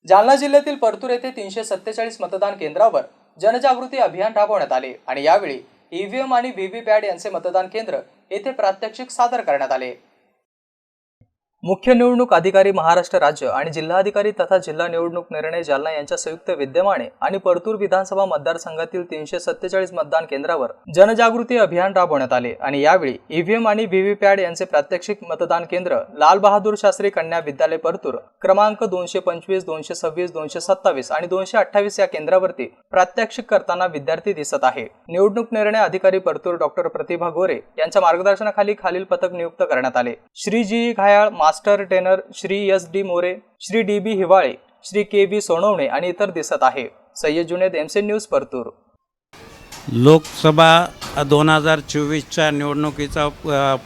जालना जिल्ह्यातील परतूर येथे 347 मतदान केंद्रावर जनजागृती अभियान राबवण्यात आले आणि यावेळी ईव्हीएम आणि व्हीव्हीपॅट यांचे मतदान केंद्र येथे प्रात्यक्षिक सादर करण्यात आले। मुख्य निवडणूक अधिकारी महाराष्ट्र राज्य आणि जिल्हाधिकारी तथा जिल्हा निवडणूक निर्णय जालना यांच्या संयुक्त विद्यमाने आणि परतूर विधानसभा मतदारसंघातील 347 मतदान केंद्रावर जनजागृती अभियान राबवण्यात आले आणि यावेळी ईव्हीएम आणि व्हीव्हीपॅट यांचे प्रात्यक्षिक मतदान केंद्र लाल बहादूर शास्त्री कन्या विद्यालय परतूर क्रमांक 225, 226, 227 आणि 228 या केंद्रावरती प्रात्यक्षिक करताना विद्यार्थी दिसत आहे। निवडणूक निर्णय अधिकारी परतूर डॉक्टर प्रतिभा गोरे यांच्या मार्गदर्शनाखाली खालील पथक नियुक्त करण्यात आले। Shri G Ghayal, master trainer Shri S D. More, Shri D B. Hiwale, Shri K B. Sonawane आणि इतर दिसत आहे। Sayyad Juned, MC news, Partur. लोकसभा 2024च्या निवडणुकीचा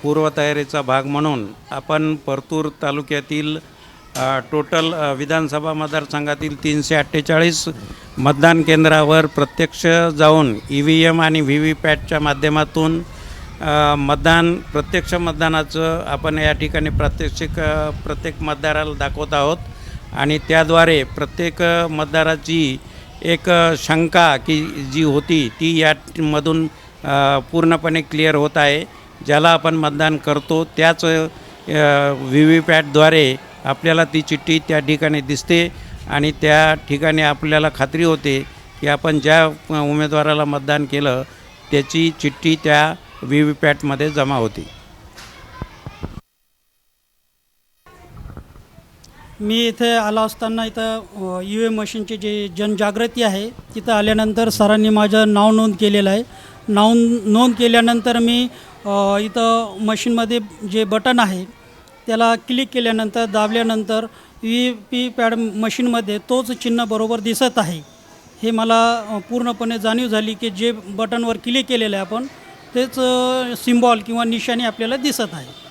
पूर्वतयारीचा भाग म्हणून आपण परतूर तालुक्यातील टोटल विधानसभा मतदारसंघातील 348 मतदान केंद्रावर प्रत्यक्ष जाऊन ईव्हीएम आणि व्हीव्हीपॅटच्या माध्यमातून प्रत्यक्ष मतदानाचं आपण या ठिकाणी प्रत्येक मतदाराला दाखवत आहोत आणि त्याद्वारे प्रत्येक मतदाराची एक शंका की जी होती ती यामधून पूर्णपणे क्लिअर होत आहे। ज्याला आपण मतदान करतो त्याच व्हीव्हीपॅटद्वारे आपल्याला ती चिठ्ठी त्या ठिकाणी दिसते आणि त्या ठिकाणी आपल्याला खात्री होते की आपण ज्या उमेदवाराला मतदान केलं त्याची चिठ्ठी त्या व्हीव्हीपॅटमध्ये जमा होती। मी इथे आला असताना इथं ईव्हीएम मशीनची जे जनजागृती आहे तिथं आल्यानंतर सरांनी माझं नाव नोंद केलेलं आहे। नोंद केल्यानंतर मी इथं मशीनमध्ये जे बटन आहे त्याला क्लिक केल्यानंतर दाबल्यानंतर व्हीव्हीपॅट मशीनमध्ये तोच चिन्ह बरोबर दिसत आहे। हे मला पूर्णपणे जाणीव झाली की जे बटनवर क्लिक केलेलं आहे आपण तेच सिम्बॉल किंवा निशाणी आपल्याला दिसत आहे।